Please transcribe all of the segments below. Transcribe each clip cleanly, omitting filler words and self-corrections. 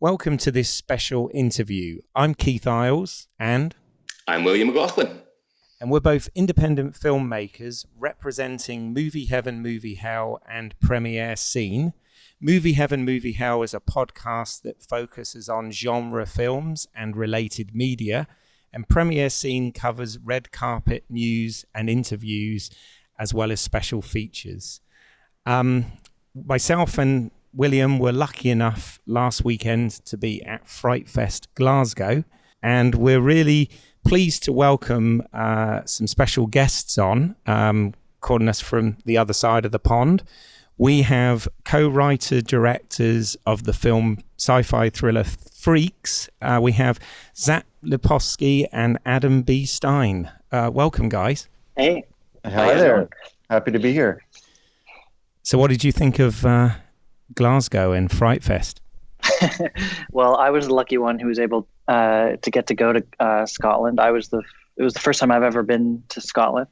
Welcome to this special interview. I'm Keith Isles and I'm William McLaughlin. And we're both independent filmmakers representing Movie Heaven, Movie Hell and Premiere Scene. Movie Heaven, Movie Hell is a podcast that focuses on genre films and related media, and Premiere Scene covers red carpet news and interviews as well as special features. Myself and William were lucky enough last weekend to be at Fright Fest Glasgow, and we're really pleased to welcome some special guests on, calling us from the other side of the pond. We have co-writer directors of the film sci-fi thriller Freaks. We have Zach Lipovsky and Adam B. Stein. Welcome, guys. Hey. Hi there. Happy to be here. So what did you think of Glasgow and Fright Fest? Well, I was the lucky one who was able to go to Scotland. It was the first time I've ever been to Scotland.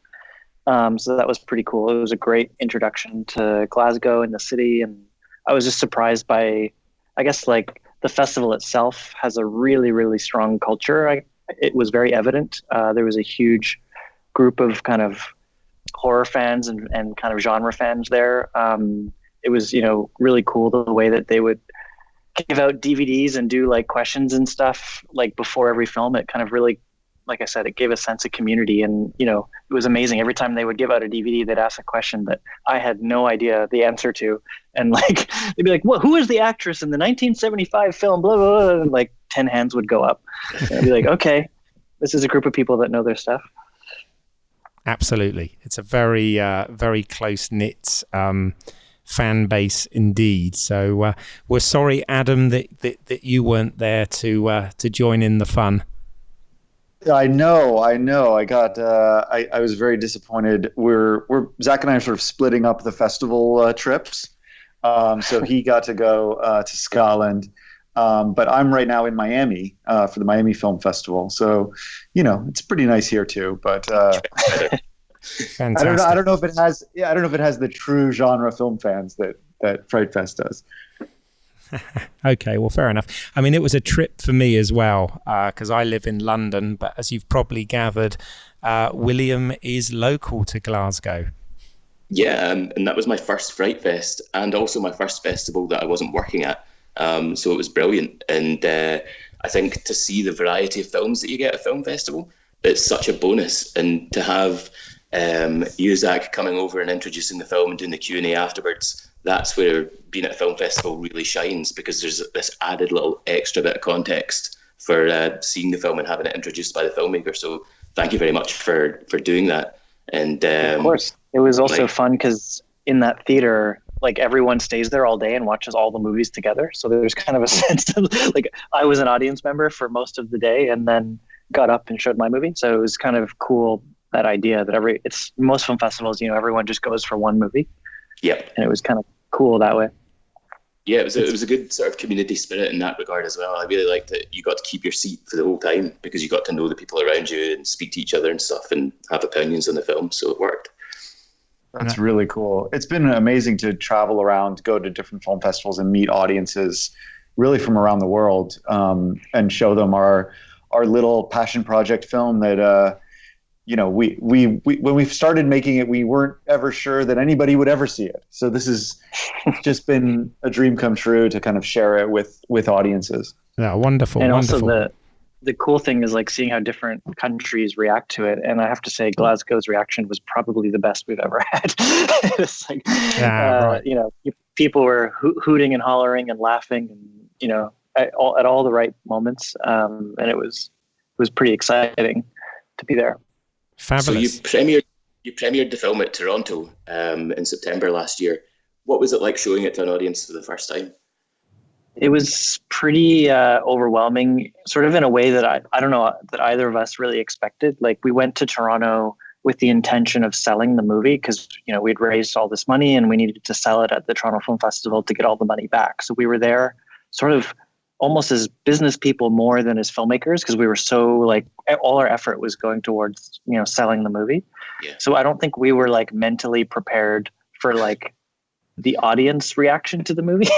So that was pretty cool. It was a great introduction to Glasgow and the city. And I was just surprised by, I guess, like the festival itself has a really, really strong culture. It was very evident. There was a huge group of kind of horror fans and kind of genre fans there. It was, really cool the way that they would give out DVDs and do like questions and stuff like before every film. It kind of really, like I said, it gave a sense of community, and it was amazing. Every time they would give out a DVD, they'd ask a question that I had no idea the answer to, and like they'd be like, "What? Who is the actress in the 1975 film?" Blah blah blah. And like 10 hands would go up. And I'd be like, "Okay, this is a group of people that know their stuff." Absolutely, it's a very very close knit fan base indeed. So we're sorry, Adam, that you weren't there to join in the fun. I know. I got. I was very disappointed. We're Zach and I are sort of splitting up the festival trips. So he got to go to Scotland, but I'm right now in Miami for the Miami Film Festival. So, it's pretty nice here too. But fantastic. I don't know if it has. Yeah, I don't know if it has the true genre film fans that Fright Fest does. Okay, well, fair enough. I mean, it was a trip for me as well, because I live in London, but as you've probably gathered, William is local to Glasgow. Yeah, and that was my first Fright Fest, and also my first festival that I wasn't working at. So it was brilliant. And I think to see the variety of films that you get at a film festival, it's such a bonus. And to have you, Zach, coming over and introducing the film and doing the Q&A afterwards, that's where being at a film festival really shines, because there's this added little extra bit of context for seeing the film and having it introduced by the filmmaker. So thank you very much for doing that. And of course, it was also fun because in that theater, like everyone stays there all day and watches all the movies together. So there's kind of a sense of like I was an audience member for most of the day and then got up and showed my movie. So it was kind of cool, that idea that it's most film festivals, everyone just goes for one movie. Yep. And it was kind of cool that way. Yeah, it was a good sort of community spirit in that regard as well. I really liked that you got to keep your seat for the whole time because you got to know the people around you and speak to each other and stuff and have opinions on the film. So it worked. That's really cool. It's been amazing to travel around, go to different film festivals and meet audiences really from around the world, and show them our little passion project film that, we when we started making it, we weren't ever sure that anybody would ever see it. So this has just been a dream come true to kind of share it with audiences. Yeah, wonderful. And wonderful. Also the cool thing is like seeing how different countries react to it. And I have to say Glasgow's reaction was probably the best we've ever had. It's like, right. People were hooting and hollering and laughing and, at all the right moments. And it was pretty exciting to be there. Fabulous. So you premiered the film at Toronto in September last year. What was it like showing it to an audience for the first time? It was pretty overwhelming, sort of in a way that I don't know that either of us really expected. Like we went to Toronto with the intention of selling the movie because, we'd raised all this money and we needed to sell it at the Toronto Film Festival to get all the money back. So we were there sort of almost as business people more than as filmmakers because we were so like all our effort was going towards, selling the movie. Yeah. So I don't think we were like mentally prepared for like the audience reaction to the movie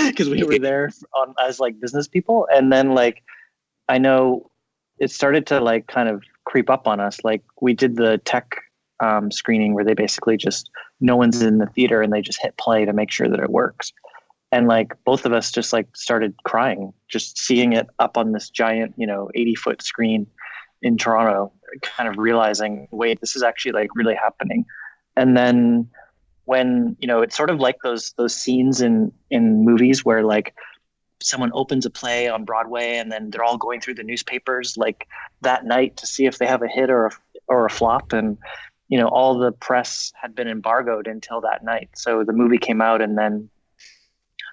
because we were there as like business people. And then like, I know it started to like kind of creep up on us. Like we did the tech screening where they basically just, no one's in the theater and they just hit play to make sure that it works. And like both of us just like started crying, just seeing it up on this giant, 80-foot screen in Toronto, kind of realizing, wait, this is actually like really happening. And then when, it's sort of like those scenes in movies where like someone opens a play on Broadway and then they're all going through the newspapers like that night to see if they have a hit or a flop. And, all the press had been embargoed until that night. So the movie came out and then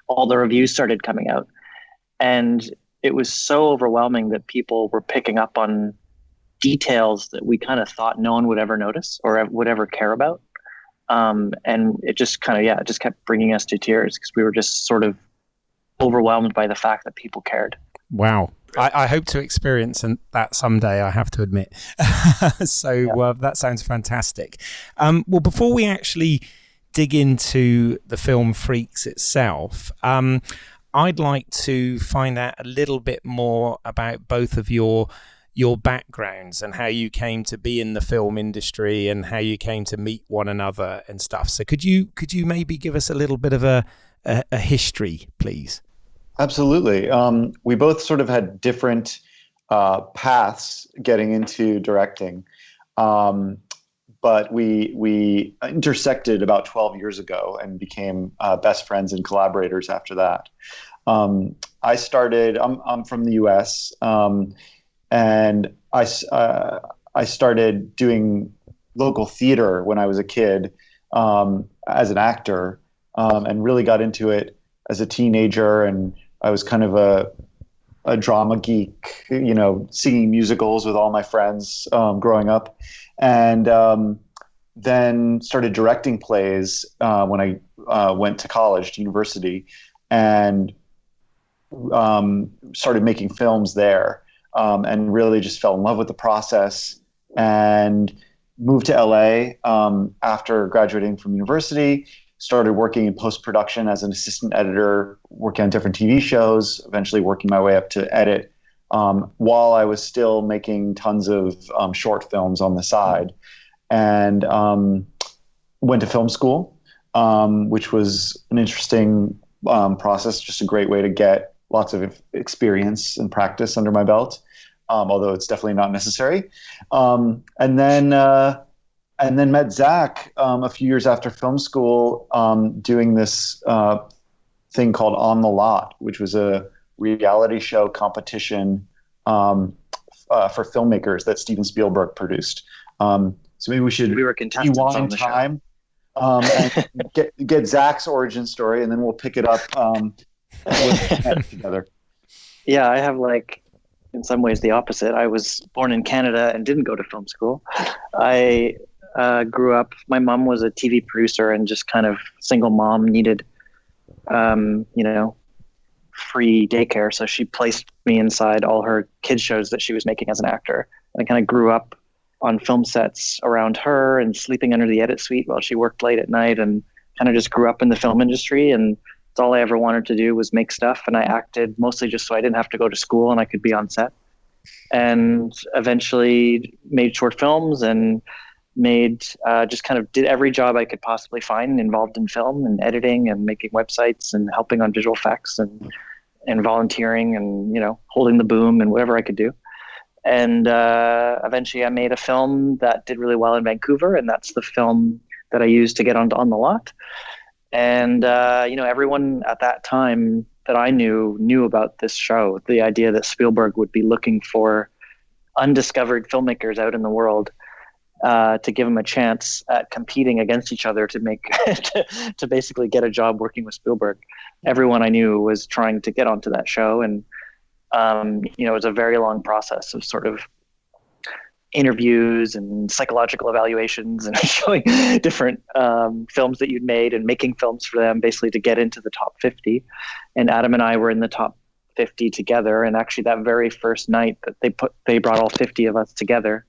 all the reviews started coming out. And it was so overwhelming that people were picking up on details that we kind of thought no one would ever notice or would ever care about. And it just kind of, it just kept bringing us to tears because we were just sort of overwhelmed by the fact that people cared. Wow. I hope to experience that someday, I have to admit. So that sounds fantastic. Well, before we actually dig into the film Freaks itself, I'd like to find out a little bit more about both of your backgrounds and how you came to be in the film industry and how you came to meet one another and stuff. So could you maybe give us a little bit of a history, please? Absolutely. We both sort of had different paths getting into directing, but we intersected about 12 years ago and became best friends and collaborators after that. I'm from the U.S. And I started doing local theater when I was a kid as an actor, and really got into it as a teenager. And I was kind of a drama geek, singing musicals with all my friends growing up, and then started directing plays when I went to college, to university, and started making films there. And really just fell in love with the process and moved to LA after graduating from university, started working in post-production as an assistant editor, working on different TV shows, eventually working my way up to edit, while I was still making tons of short films on the side. And went to film school, which was an interesting process, just a great way to get lots of experience and practice under my belt, although it's definitely not necessary. And then met Zach a few years after film school, doing this thing called On the Lot, which was a reality show competition for filmmakers that Steven Spielberg produced. So maybe we should rewind time and get Zach's origin story, and then we'll pick it up together. Yeah, I have in some ways the opposite. I was born in Canada and didn't go to film school. I grew up, my mom was a TV producer and just kind of single mom, needed, free daycare. So she placed me inside all her kids shows that she was making as an actor. And I kind of grew up on film sets around her and sleeping under the edit suite while she worked late at night, and kind of just grew up in the film industry. And that's all I ever wanted to do was make stuff. And I acted mostly just so I didn't have to go to school and I could be on set. And eventually made short films and made just kind of did every job I could possibly find involved in film and editing and making websites and helping on visual effects and volunteering and, holding the boom and whatever I could do. And eventually I made a film that did really well in Vancouver, and that's the film that I used to get onto On the Lot. And, everyone at that time that I knew about this show, the idea that Spielberg would be looking for undiscovered filmmakers out in the world to give them a chance at competing against each other to make to basically get a job working with Spielberg. Everyone I knew was trying to get onto that show. And, it was a very long process of sort of interviews and psychological evaluations and showing different films that you'd made and making films for them basically to get into the top 50. And Adam and I were in the top 50 together. And actually that very first night that they brought all 50 of us together,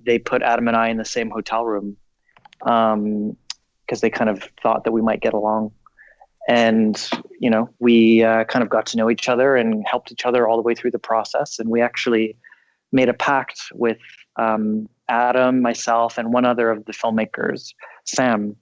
they put Adam and I in the same hotel room because they kind of thought that we might get along. And, we kind of got to know each other and helped each other all the way through the process. And we actually made a pact with Adam, myself, and one other of the filmmakers, Sam,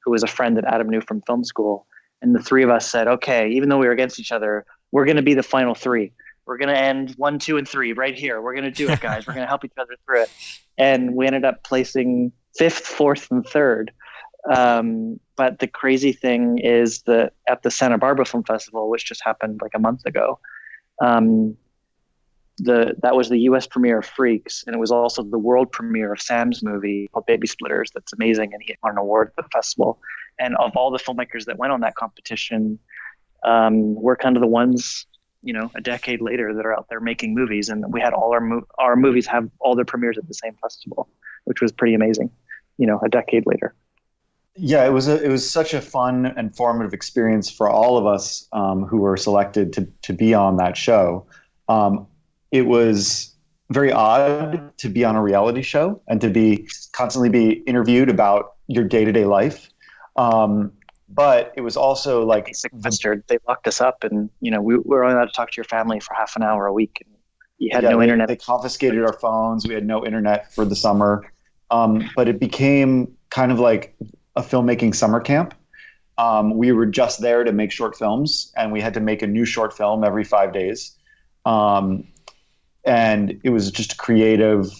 who was a friend that Adam knew from film school. And the three of us said, okay, even though we were against each other, we're going to be the final three. We're going to end 1, 2, and 3 right here. We're going to do it, guys. We're going to help each other through it. And we ended up placing 5th, 4th, and 3rd. But the crazy thing is that at the Santa Barbara Film Festival, which just happened like a month ago, that was the U.S. premiere of Freaks, and it was also the world premiere of Sam's movie called Baby Splitters. That's amazing, and he won an award at the festival. And of all the filmmakers that went on that competition, we're kind of the ones, a decade later that are out there making movies, and we had all our movies have all their premieres at the same festival, which was pretty amazing. A decade later. Yeah, it was such a fun and formative experience for all of us who were selected to be on that show. It was very odd to be on a reality show and to constantly be interviewed about your day-to-day life. But it was also like they locked us up, and we were only allowed to talk to your family for half an hour a week. And you had no internet. They confiscated our phones. We had no internet for the summer. But it became kind of like a filmmaking summer camp. We were just there to make short films, and we had to make a new short film every 5 days. And it was just a creative,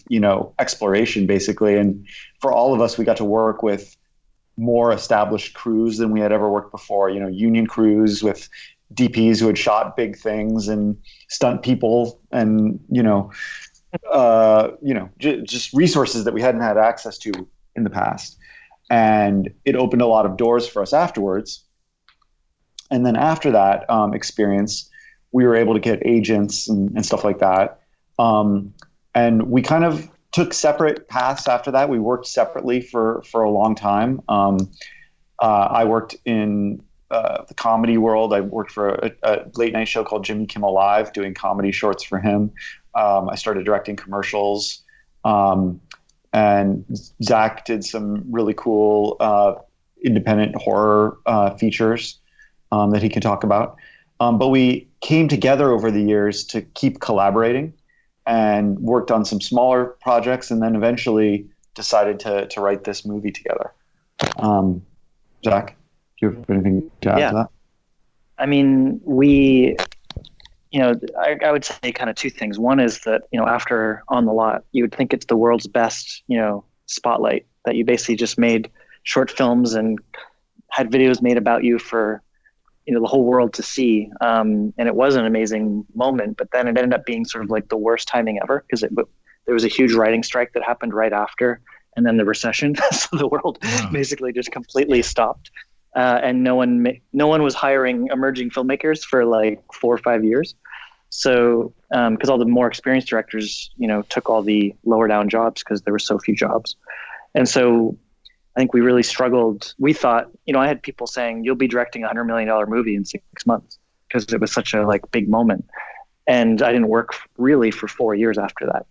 exploration basically. And for all of us, we got to work with more established crews than we had ever worked before, union crews with DPs who had shot big things and stunt people and, just resources that we hadn't had access to in the past. And it opened a lot of doors for us afterwards. And then after that experience, we were able to get agents and stuff like that. And we kind of took separate paths after that. We worked separately for a long time. I worked in the comedy world. I worked for a late night show called Jimmy Kimmel Live, doing comedy shorts for him. I started directing commercials. And Zach did some really cool independent horror features that he can talk about. But we came together over the years to keep collaborating and worked on some smaller projects, and then eventually decided to write this movie together. Zach, do you have anything to add to that? I mean, I would say kind of two things. One is that, after On the Lot, you would think it's the world's best, spotlight, that you basically just made short films and had videos made about you for, the whole world to see. And it was an amazing moment, but then it ended up being sort of like the worst timing ever, because there was a huge writing strike that happened right after, and then the recession. So the world basically just completely stopped. And no one was hiring emerging filmmakers for like 4 or 5 years. So, because all the more experienced directors, took all the lower down jobs because there were so few jobs. And so I think we really struggled. We thought, I had people saying, you'll be directing $100 million movie in 6 months, because it was such a big moment. And I didn't work really for 4 years after that.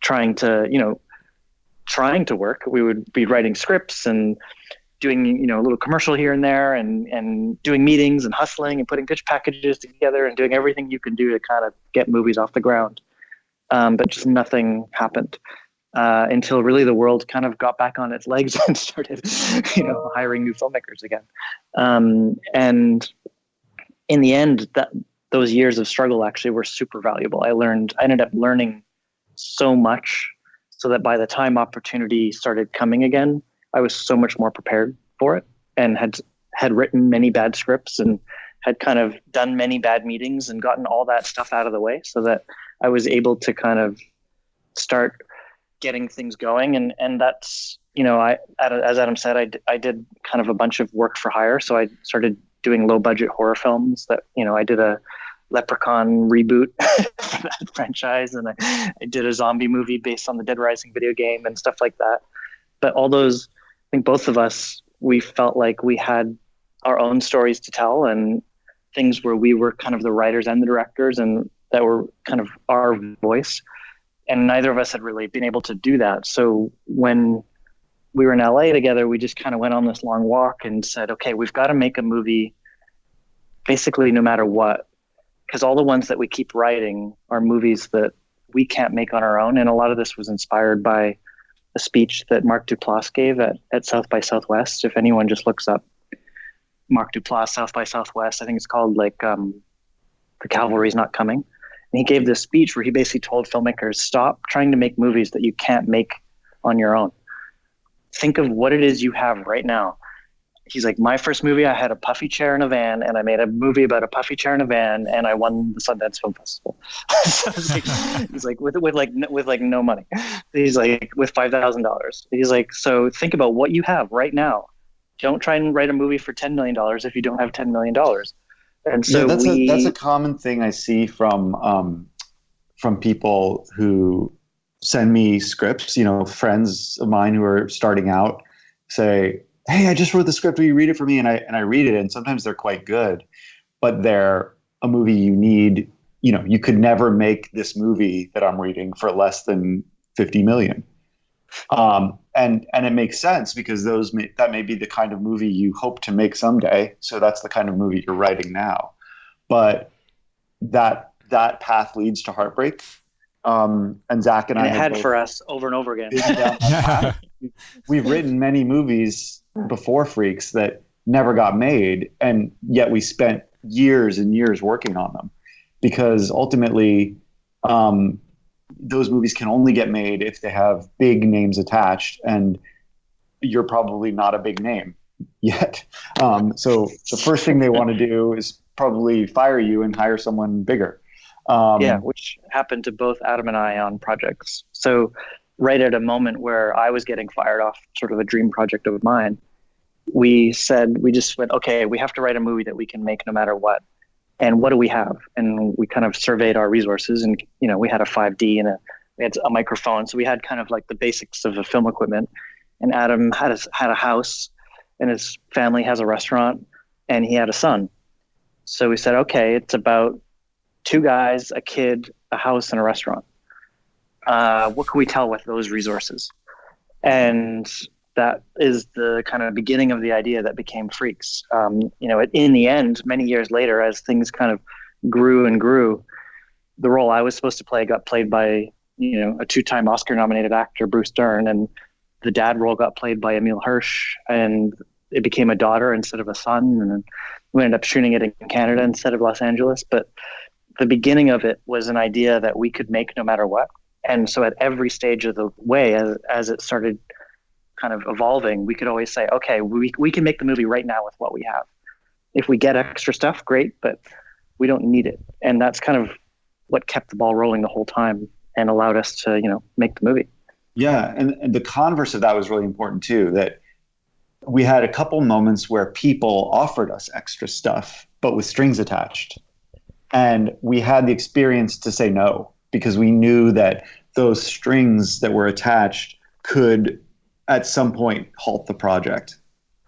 Trying to work. We would be writing scripts and doing, a little commercial here and there, and doing meetings and hustling and putting pitch packages together and doing everything you can do to kind of get movies off the ground. But just nothing happened until really the world kind of got back on its legs and started, hiring new filmmakers again. And in the end, those years of struggle actually were super valuable. I ended up learning so much, so that by the time opportunity started coming again, I was so much more prepared for it, and had written many bad scripts and had kind of done many bad meetings and gotten all that stuff out of the way, so that I was able to kind of start getting things going. And that's, as Adam said, I did kind of a bunch of work for hire. So I started doing low budget horror films that, I did a Leprechaun reboot for that franchise, and I did a zombie movie based on the Dead Rising video game and stuff like that. But all those, I think both of us, we felt like we had our own stories to tell, and things where we were kind of the writers and the directors, and that were kind of our voice. And neither of us had really been able to do that. So when we were in LA together, we just kind of went on this long walk and said, okay, we've got to make a movie basically no matter what, because all the ones that we keep writing are movies that we can't make on our own. And a lot of this was inspired by a speech that Mark Duplass gave at South by Southwest. If anyone just looks up Mark Duplass, South by Southwest, I think it's called like The Cavalry's Not Coming. And he gave this speech where he basically told filmmakers, stop trying to make movies that you can't make on your own. Think of what it is you have right now. He's like, my first movie, I had a puffy chair in a van, and I made a movie about a puffy chair in a van, and I won the Sundance Film Festival. So he's like, with no money. He's like, with $5,000. He's like, so think about what you have right now. Don't try and write a movie for $10 million if you don't have $10 million. And so that's a common thing I see from people who send me scripts. You know, friends of mine who are starting out say, hey, I just wrote the script. Will you read it for me? And I read it, and sometimes they're quite good, but they're a movie you need. You know, you could never make this movie that I'm reading for less than 50 million. And it makes sense because that may be the kind of movie you hope to make someday. So that's the kind of movie you're writing now. But that path leads to heartbreak. And Zach and I had for us over and over again. We've written many movies before Freaks that never got made, and yet we spent years and years working on them because ultimately those movies can only get made if they have big names attached, and you're probably not a big name yet. So the first thing they want to do is probably fire you and hire someone bigger. Which happened to both Adam and I on projects. So right at a moment where I was getting fired off sort of a dream project of mine, we just went, okay, we have to write a movie that we can make no matter what. And what do we have? And we kind of surveyed our resources, and, you know, we had a 5D and we had a microphone. So we had kind of like the basics of the film equipment. And Adam had a house, and his family has a restaurant, and he had a son. So we said, okay, it's about 2 guys, a kid, a house, and a restaurant. What can we tell with those resources? And that is the kind of beginning of the idea that became Freaks. You know, in the end, many years later, as things kind of grew and grew, the role I was supposed to play got played by, you know, a 2-time Oscar-nominated actor, Bruce Dern, and the dad role got played by Emile Hirsch, and it became a daughter instead of a son, and then we ended up shooting it in Canada instead of Los Angeles. But the beginning of it was an idea that we could make no matter what. And so at every stage of the way, as it started kind of evolving, we could always say, okay, we can make the movie right now with what we have. If we get extra stuff, great, but we don't need it. And that's kind of what kept the ball rolling the whole time and allowed us to, you know, make the movie. Yeah, and the converse of that was really important too, that we had a couple moments where people offered us extra stuff, but with strings attached. And we had the experience to say no, because we knew that those strings that were attached could at some point halt the project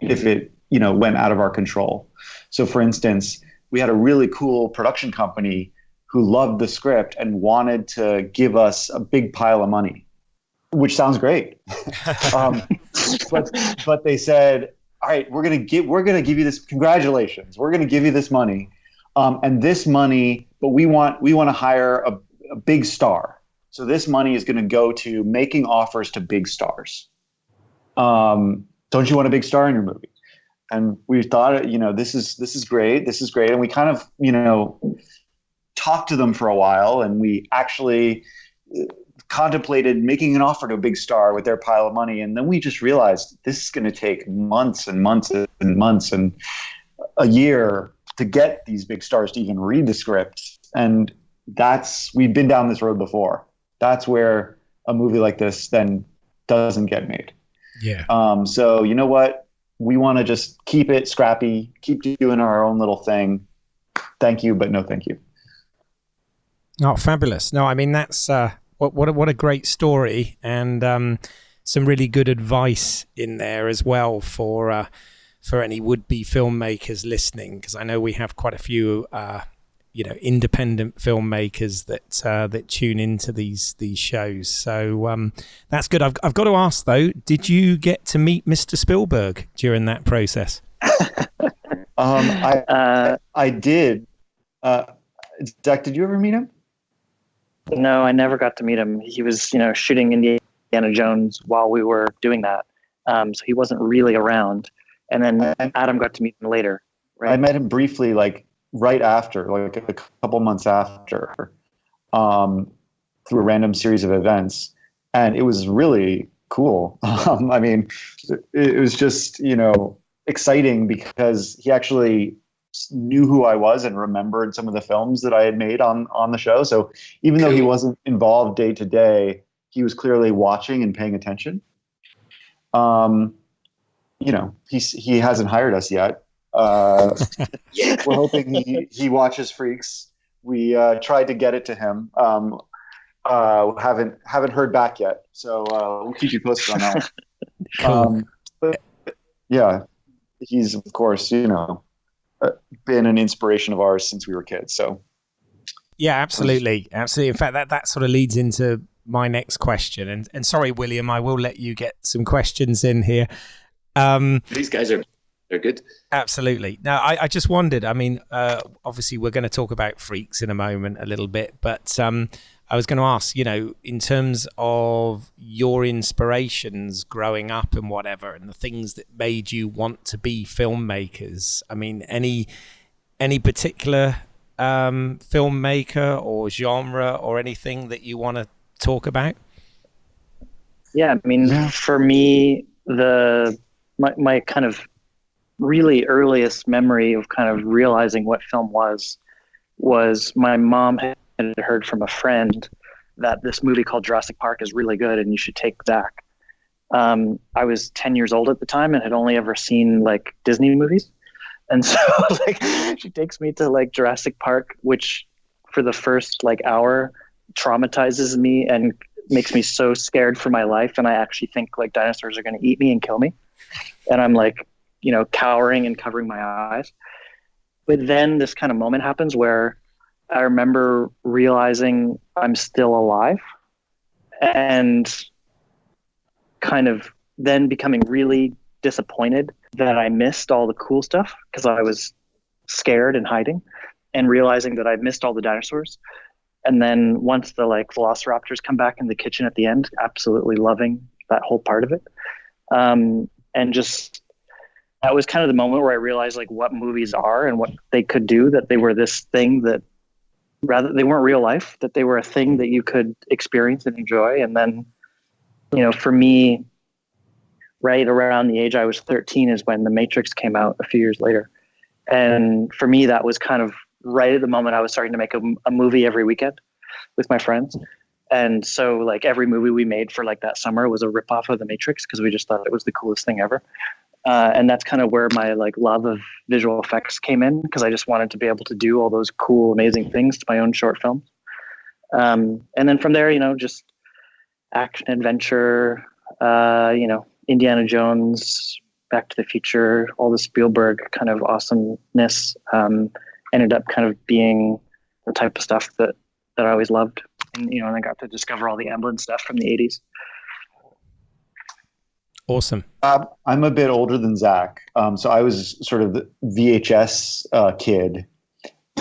if it, you know, went out of our control. So for instance, we had a really cool production company who loved the script and wanted to give us a big pile of money, which sounds great. But they said, all right, we're going to give you this. Congratulations. We're going to give you this money. And this money, but we want to hire a big star. So this money is going to go to making offers to big stars. Don't you want a big star in your movie? And we thought, you know, this is great. This is great. And we kind of, you know, talked to them for a while, and we actually contemplated making an offer to a big star with their pile of money. And then we just realized this is going to take months and months and months and a year to get these big stars to even read the script. And we've been down this road before. That's where a movie like this then doesn't get made. Yeah. So you know what? We want to just keep it scrappy, keep doing our own little thing. Thank you, but no thank you. Oh, fabulous. No, I mean, that's what a great story, and some really good advice in there as well for any would-be filmmakers listening, because I know we have quite a few independent filmmakers that tune into these shows. So that's good. I've got to ask though, did you get to meet Mr. Spielberg during that process? I did. Zach, did you ever meet him? No, I never got to meet him. He was, shooting Indiana Jones while we were doing that. So he wasn't really around. And then Adam got to meet him later. Right? I met him briefly, like right after, like a couple months after, through a random series of events. And it was really cool. I mean, it was just, exciting because he actually knew who I was and remembered some of the films that I had made on the show. So even though he wasn't involved day to day, he was clearly watching and paying attention. He hasn't hired us yet. We're hoping he watches Freaks. We tried to get it to him. Haven't heard back yet. So we'll keep you posted on that. Cool. But yeah, he's of course, been an inspiration of ours since we were kids. So yeah, absolutely. In fact, that sort of leads into my next question. And sorry, William, I will let you get some questions in here. These guys they're good. Absolutely. Now, I just wondered, I mean, obviously we're going to talk about Freaks in a moment a little bit, but I was going to ask, in terms of your inspirations growing up and whatever, and the things that made you want to be filmmakers, I mean, any particular filmmaker or genre or anything that you want to talk about? Yeah, I mean, for me, my kind of really earliest memory of kind of realizing what film was my mom had heard from a friend that this movie called Jurassic Park is really good and you should take Zach. I was 10 years old at the time and had only ever seen like Disney movies. And so like she takes me to like Jurassic Park, which for the first like hour traumatizes me and makes me so scared for my life. And I actually think like dinosaurs are going to eat me and kill me. And I'm like, cowering and covering my eyes. But then this kind of moment happens where I remember realizing I'm still alive and kind of then becoming really disappointed that I missed all the cool stuff because I was scared and hiding, and realizing that I missed all the dinosaurs. And then once the like velociraptors come back in the kitchen at the end, absolutely loving that whole part of it. And just that was kind of the moment where I realized like what movies are and what they could do, that they were this thing that rather they weren't real life, that they were a thing that you could experience and enjoy. And then, for me, right around the age I was 13 is when The Matrix came out a few years later. And for me, that was kind of right at the moment I was starting to make a movie every weekend with my friends. And so like every movie we made for like that summer was a ripoff of The Matrix because we just thought it was the coolest thing ever. And that's kind of where my like love of visual effects came in, because I just wanted to be able to do all those cool, amazing things to my own short films. And then from there, just action, adventure, Indiana Jones, Back to the Future, all the Spielberg kind of awesomeness ended up kind of being the type of stuff that I always loved. And, and I got to discover all the Amblin stuff from the 80s. Awesome. I'm a bit older than Zach. So I was sort of the VHS kid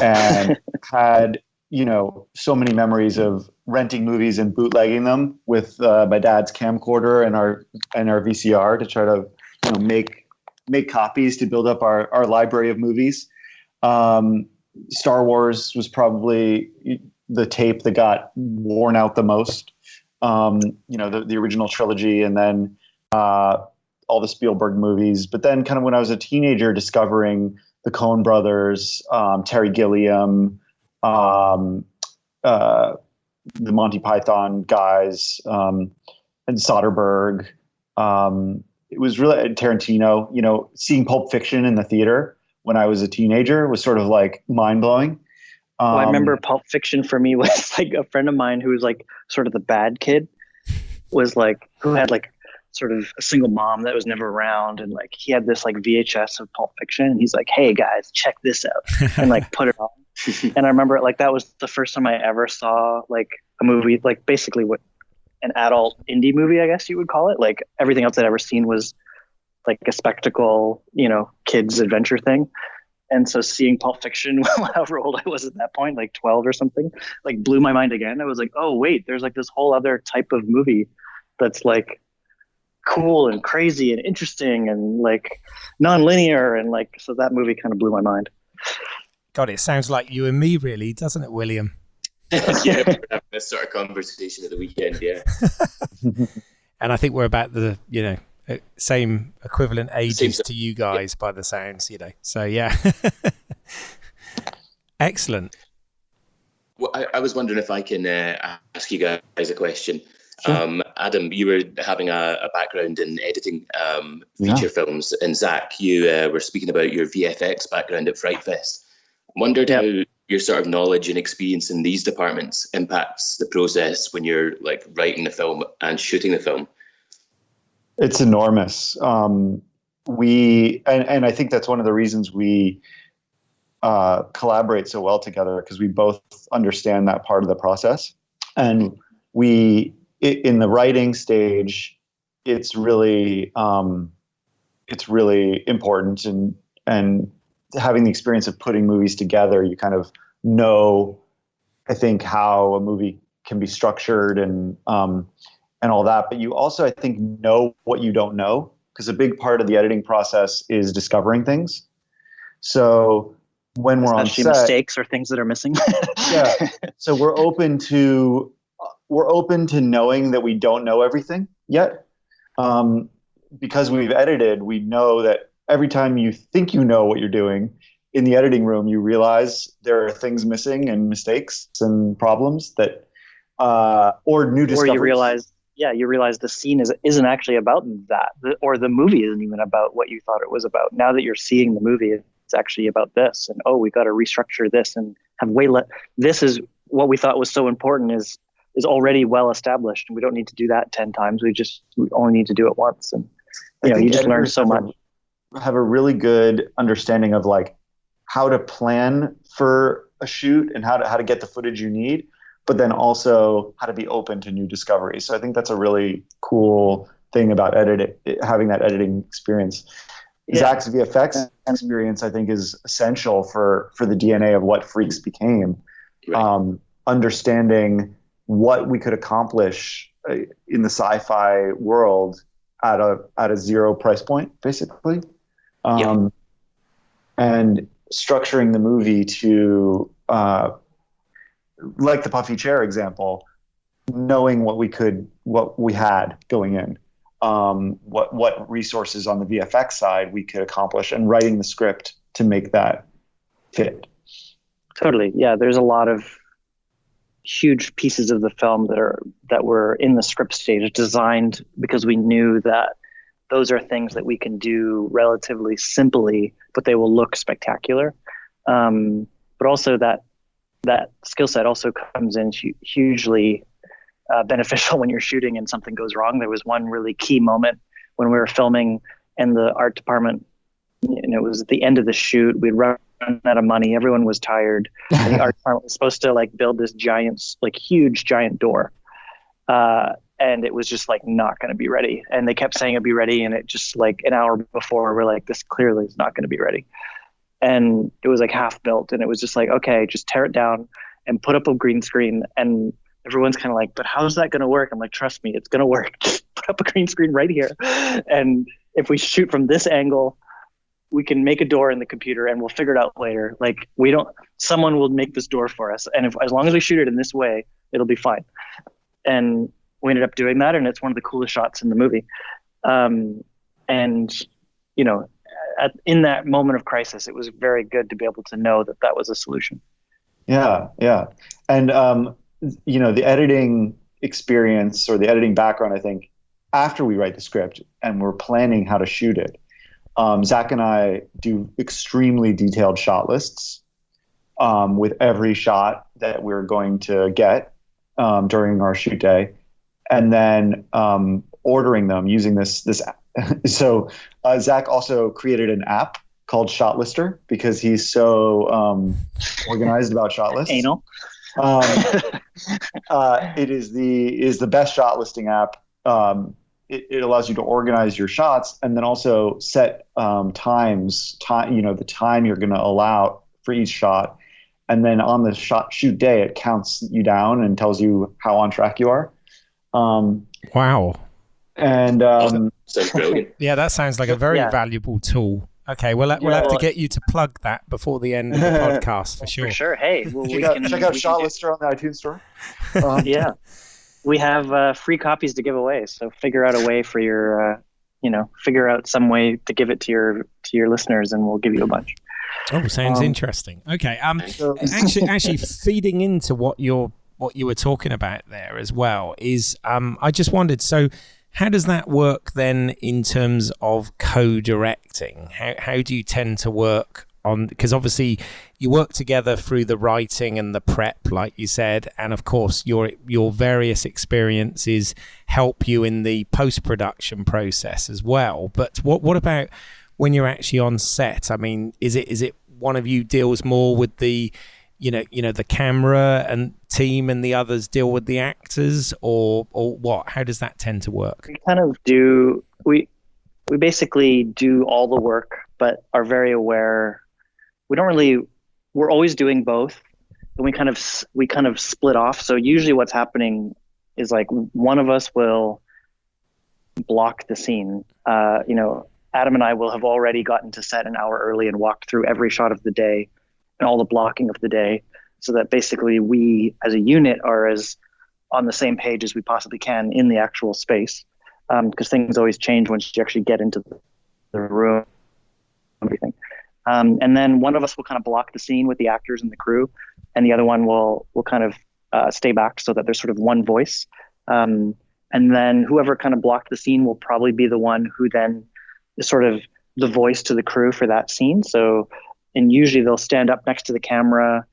and had, so many memories of renting movies and bootlegging them with my dad's camcorder and our VCR to try to, make copies to build up our library of movies. Star Wars was probably the tape that got worn out the most. The original trilogy, and then all the Spielberg movies. But then kind of when I was a teenager, discovering the Coen brothers, Terry Gilliam, the Monty Python guys, and Soderbergh. It was really Tarantino, seeing Pulp Fiction in the theater when I was a teenager was sort of like mind blowing. I remember Pulp Fiction for me was like a friend of mine who was like sort of the bad kid, was like, who had like sort of a single mom that was never around. And like, he had this like VHS of Pulp Fiction and he's like, hey guys, check this out, and like put it on. And I remember like, that was the first time I ever saw like a movie, like basically what an adult indie movie, I guess you would call it. Like everything else I'd ever seen was like a spectacle, kids adventure thing. And so seeing Pulp Fiction, however old I was at that point, like 12 or something, like blew my mind again. I was like, oh wait, there's like this whole other type of movie that's like cool and crazy and interesting and like non-linear, and like, so that movie kind of blew my mind. God, it sounds like you and me, really, doesn't it, William? Yeah, we're having this sort of conversation at the weekend, yeah. And I think we're about the, same equivalent ages Same. to you guys by the sounds, So, yeah. Excellent. Well, I was wondering if I can ask you guys a question. Sure. Adam, you were having a background in editing feature films, and Zach, you were speaking about your VFX background at Fright Fest. Wondered how your sort of knowledge and experience in these departments impacts the process when you're like writing the film and shooting the film. It's enormous. And I think that's one of the reasons we collaborate so well together, because we both understand that part of the process. And in the writing stage, it's really important, and having the experience of putting movies together, you kind of know, I think, how a movie can be structured and all that. But you also, I think, know what you don't know, because a big part of the editing process is discovering things. So when we're especially on set, mistakes or things that are missing. yeah. So we're open to knowing that we don't know everything yet. Because we've edited, we know that every time you think you know what you're doing, in the editing room, you realize there are things missing and mistakes and problems that, or new discoveries. Or you realize the scene isn't actually about that, or the movie isn't even about what you thought it was about. Now that you're seeing the movie, it's actually about this, and we got to restructure this and have this is what we thought was so important is already well established, and we don't need to do that 10 times. We only need to do it once, and you just learn so much. Have a really good understanding of like how to plan for a shoot and how to get the footage you need, but then also how to be open to new discoveries. So I think that's a really cool thing about having that editing experience. Yeah. Zach's VFX experience, I think, is essential for the DNA of what Freaks became. Right. Understanding what we could accomplish in the sci-fi world at a zero price point, basically. And structuring the movie to, like the puffy chair example, knowing what we had going in, what resources on the VFX side we could accomplish, and writing the script to make that fit. Totally. Yeah. There's a lot of huge pieces of the film that were in the script stage designed because we knew that those are things that we can do relatively simply, but they will look spectacular. But also that skill set also comes in hugely beneficial when you're shooting and something goes wrong. There was one really key moment when we were filming, and the art department, it was at the end of the shoot, we'd run out of money. Everyone was tired. And the art department was supposed to like build this huge giant door. And it was just like not going to be ready. And they kept saying it'd be ready. And it just like an hour before, we're like, this clearly is not going to be ready. And it was like half built. And it was just like, okay, just tear it down and put up a green screen. And everyone's kind of like, but how's that going to work? I'm like, trust me, it's going to work. Just put up a green screen right here. And if we shoot from this angle, we can make a door in the computer and we'll figure it out later. Like someone will make this door for us. And as long as we shoot it in this way, it'll be fine. And we ended up doing that. And it's one of the coolest shots in the movie. In that moment of crisis, it was very good to be able to know that was a solution. Yeah. Yeah. And, the editing experience or the editing background, I think after we write the script and we're planning how to shoot it, Zach and I do extremely detailed shot lists with every shot that we're going to get during our shoot day, and then ordering them using this. So Zach also created an app called Shot Lister because he's so organized about shot lists. Anal. It is the best shot listing app it allows you to organize your shots and then also set the time you're going to allow for each shot. And then on the shoot day, it counts you down and tells you how on track you are. Wow. And sounds brilliant. Yeah, that sounds like a very valuable tool. Okay, we'll have to get you to plug that before the end of the podcast for sure. For sure. Hey, check out Shot Lister on the iTunes store. Yeah. We have free copies to give away, so figure out a way for your, figure out some way to give it to your listeners, and we'll give you a bunch. Oh, sounds interesting. Okay, actually, feeding into what you were talking about there as well is, I just wondered, so how does that work then in terms of co-directing? How do you tend to work on, because obviously you work together through the writing and the prep, like you said, and of course your various experiences help you in the post-production process as well. But what about when you're actually on set? I mean, is it one of you deals more with the the camera and team, and the others deal with the actors, or what? How does that tend to work? We kind of do. We basically do all the work, but are very aware. We're always doing both, and we kind of split off. So usually what's happening is like one of us will block the scene. Adam and I will have already gotten to set an hour early and walked through every shot of the day and all the blocking of the day, so that basically we as a unit are as on the same page as we possibly can in the actual space, because things always change once you actually get into the room, everything. And then one of us will kind of block the scene with the actors and the crew, and the other one will kind of stay back so that there's sort of one voice. And then whoever kind of blocked the scene will probably be the one who then is sort of the voice to the crew for that scene. So, and usually they'll stand up next to the camera,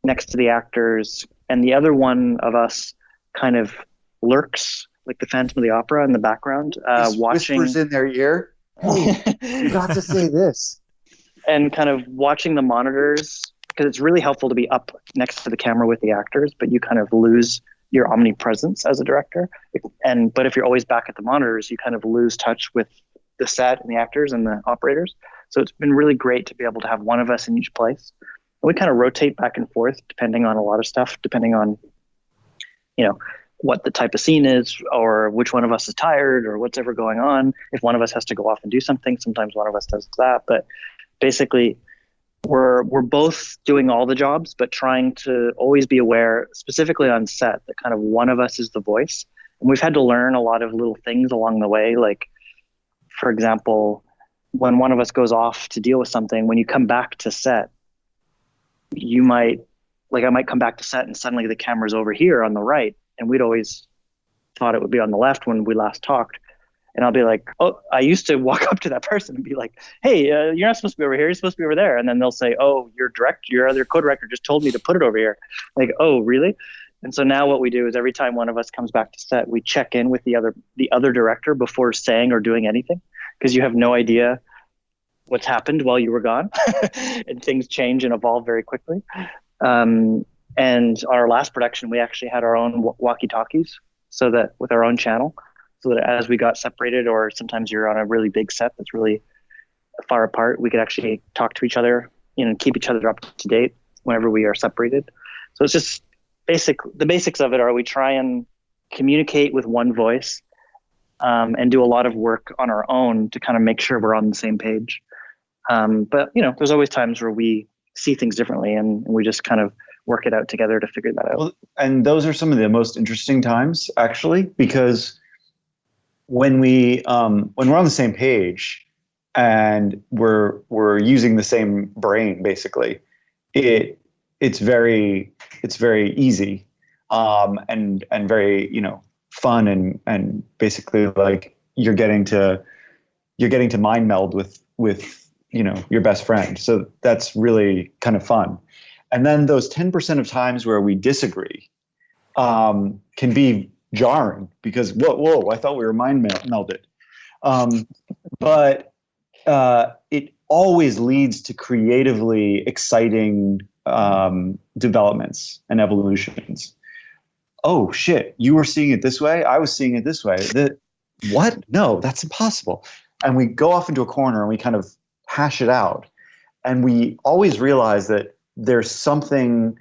next to the actors, and the other one of us kind of lurks like the Phantom of the Opera in the background, watching. Whispers in their ear. Hey, you got to say this. And kind of watching the monitors, because it's really helpful to be up next to the camera with the actors, but you kind of lose your omnipresence as a director. But if you're always back at the monitors, you kind of lose touch with the set and the actors and the operators. So it's been really great to be able to have one of us in each place. And we kind of rotate back and forth depending on a lot of stuff, depending on, what the type of scene is, or which one of us is tired, or what's ever going on. If one of us has to go off and do something, sometimes one of us does that. But basically, we're both doing all the jobs, but trying to always be aware, specifically on set, that kind of one of us is the voice. And we've had to learn a lot of little things along the way. Like, for example, when one of us goes off to deal with something, when you come back to set, I might come back to set and suddenly the camera's over here on the right, and we'd always thought it would be on the left when we last talked. And I'll be like, oh, I used to walk up to that person and be like, hey, you're not supposed to be over here. You're supposed to be over there. And then they'll say, oh, your other co-director just told me to put it over here. Like, oh, really? And so now what we do is every time one of us comes back to set, we check in with the other director before saying or doing anything, because you have no idea what's happened while you were gone. And things change and evolve very quickly. And our last production, we actually had our own walkie-talkies, so that with our own channel, so that as we got separated, or sometimes you're on a really big set that's really far apart, we could actually talk to each other, keep each other up to date whenever we are separated. So it's just the basics of it are we try and communicate with one voice, and do a lot of work on our own to kind of make sure we're on the same page. But there's always times where we see things differently, and we just kind of work it out together to figure that out. Well, and those are some of the most interesting times, actually, because when we're on the same page and we're using the same brain, basically, it's very easy, and very fun, and basically like you're getting to mind meld with your best friend. So that's really kind of fun. And then those 10% of times where we disagree can be jarring, because whoa, I thought we were mind melded. But it always leads to creatively exciting developments and evolutions. Oh shit, you were seeing it this way, I was seeing it this way. what? No, that's impossible. And we go off into a corner and we kind of hash it out. And we always realize that there's something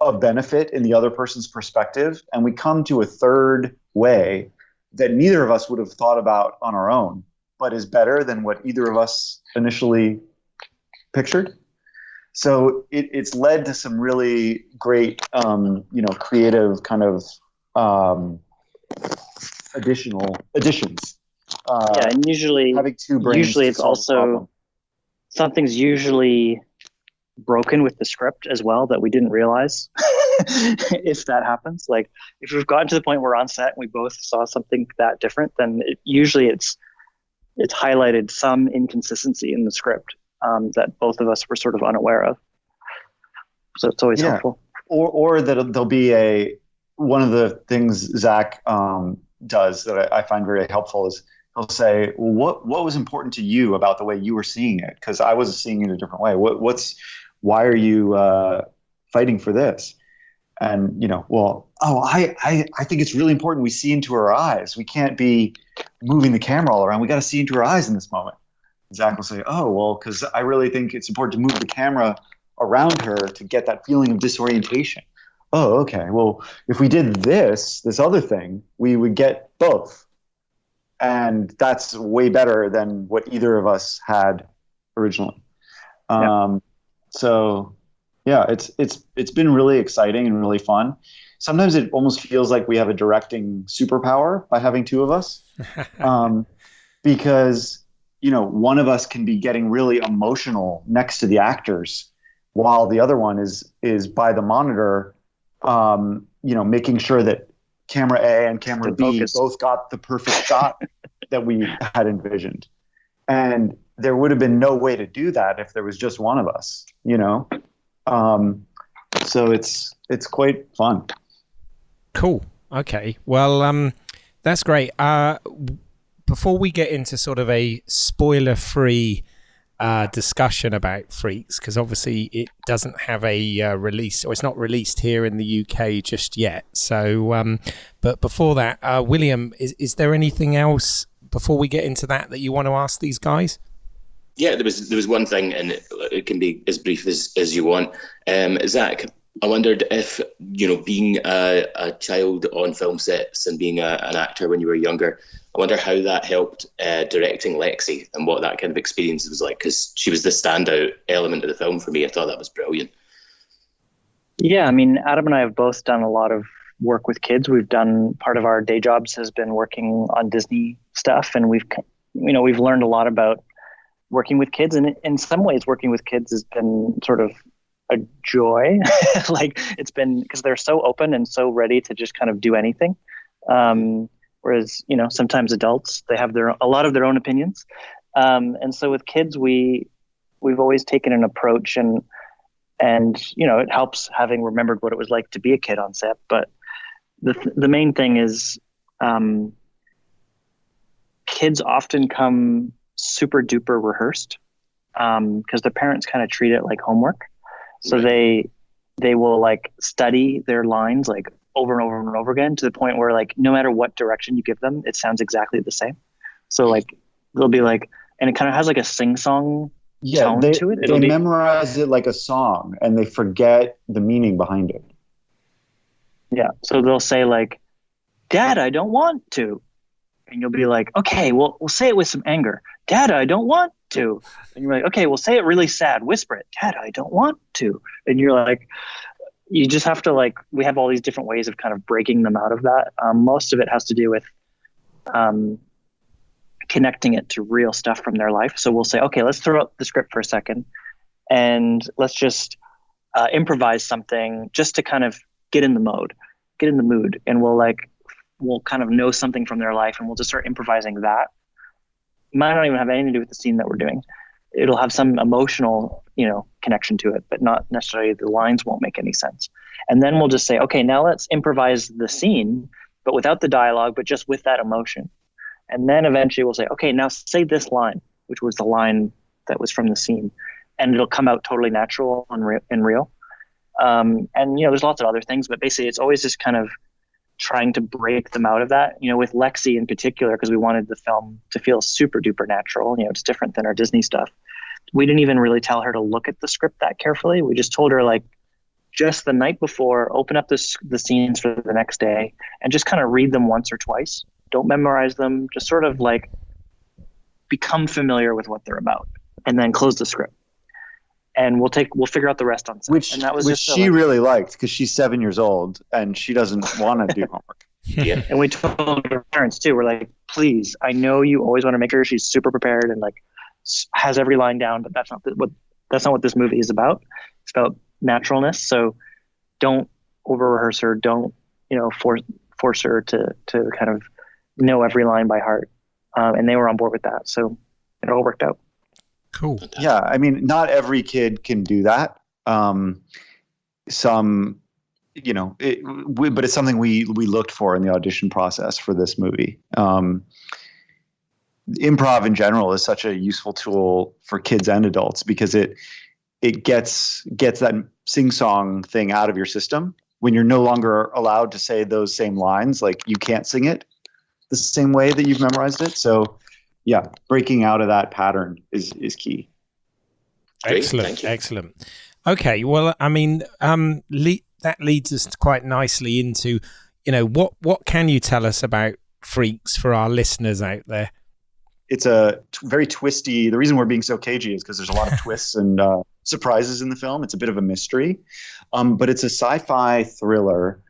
of benefit in the other person's perspective. And we come to a third way that neither of us would have thought about on our own, but is better than what either of us initially pictured. So it's led to some really great, creative kind of additions. And usually having two brains. Usually, it's also something's usually broken with the script as well that we didn't realize. If that happens, like if we've gotten to the point where we're on set and we both saw something that different, then usually it's highlighted some inconsistency in the script that both of us were sort of unaware of. So it's always helpful. Or that there'll be one of the things Zach does that I find very helpful is he'll say, well, what was important to you about the way you were seeing it? Because I was seeing it a different way. Why are you fighting for this? And, I think it's really important we see into her eyes. We can't be moving the camera all around. We got to see into her eyes in this moment. Zach will say, oh, well, because I really think it's important to move the camera around her to get that feeling of disorientation. Oh, okay. Well, if we did this other thing, we would get both. And that's way better than what either of us had originally. So yeah, it's been really exciting and really fun. Sometimes it almost feels like we have a directing superpower by having two of us, because one of us can be getting really emotional next to the actors, while the other one is by the monitor, making sure that camera A and camera B both got the perfect shot that we had envisioned. And there would have been no way to do that if there was just one of us, so it's quite fun. Cool. Okay. Well, that's great. Before we get into sort of a spoiler-free discussion about Freaks, because obviously it doesn't have a release, or it's not released here in the UK just yet. So, but before that, William, is there anything else before we get into that you want to ask these guys? Yeah, there was one thing, and it can be as brief as you want. Zach, I wondered if, being a child on film sets and being an actor when you were younger, I wonder how that helped directing Lexi and what that kind of experience was like, because she was the standout element of the film for me. I thought that was brilliant. Yeah, I mean, Adam and I have both done a lot of work with kids. We've done, part of our day jobs has been working on Disney stuff, and we've learned a lot about working with kids, and in some ways working with kids has been sort of a joy. Like, it's been, because they're so open and so ready to just kind of do anything, whereas sometimes adults, they have a lot of their own opinions, and so with kids we've always taken an approach, and it helps having remembered what it was like to be a kid on set. But the main thing is kids often come super duper rehearsed, because their parents kind of treat it like homework. So they will like study their lines like over and over and over again, to the point where like no matter what direction you give them, it sounds exactly the same. So like they'll be like, and it kind of has like a sing-song tone to it. They memorize it like a song and they forget the meaning behind it. Yeah. So they'll say like, Dad, I don't want to. And you'll be like, okay, well, we'll say it with some anger. Dad, I don't want to. And you're like, okay, we'll say it really sad. Whisper it. Dad, I don't want to. And you're like, you just have to like, we have all these different ways of kind of breaking them out of that. Most of it has to do with connecting it to real stuff from their life. So we'll say, okay, let's throw out the script for a second and let's just improvise something just to kind of get in the mood. And we'll kind of know something from their life and we'll just start improvising that. It might not even have anything to do with the scene that we're doing. It'll have some emotional, connection to it, but not necessarily, the lines won't make any sense. And then we'll just say, okay, now let's improvise the scene, but without the dialogue, but just with that emotion. And then eventually we'll say, okay, now say this line, which was the line that was from the scene. And it'll come out totally natural and real. And there's lots of other things, but basically it's always just kind of trying to break them out of that, with Lexi in particular, because we wanted the film to feel super duper natural. It's different than our Disney stuff. We didn't even really tell her to look at the script that carefully. We just told her, like, just the night before, open up the scenes for the next day and just kind of read them once or twice. Don't memorize them. Just sort of like become familiar with what they're about, and then close the script. And we'll figure out the rest on set. Which she really liked, because she's 7 years old and she doesn't want to do homework. Yeah. And we told her parents too. We're like, please, I know you always want to make sure she's super prepared and like has every line down, but that's not what this movie is about. It's about naturalness. So don't over rehearse her. Don't, force her to kind of know every line by heart. And they were on board with that. So it all worked out. Cool. Yeah, I mean, not every kid can do that. Some, but it's something we looked for in the audition process for this movie. Improv in general is such a useful tool for kids and adults, because it gets that sing-song thing out of your system when you're no longer allowed to say those same lines. Like, you can't sing it the same way that you've memorized it. So yeah, breaking out of that pattern is key. Excellent. Okay, well, I mean, that leads us quite nicely into, what can you tell us about Freaks for our listeners out there? It's a very twisty. The reason we're being so cagey is because there's a lot of twists and surprises in the film. It's a bit of a mystery, but it's a sci-fi thriller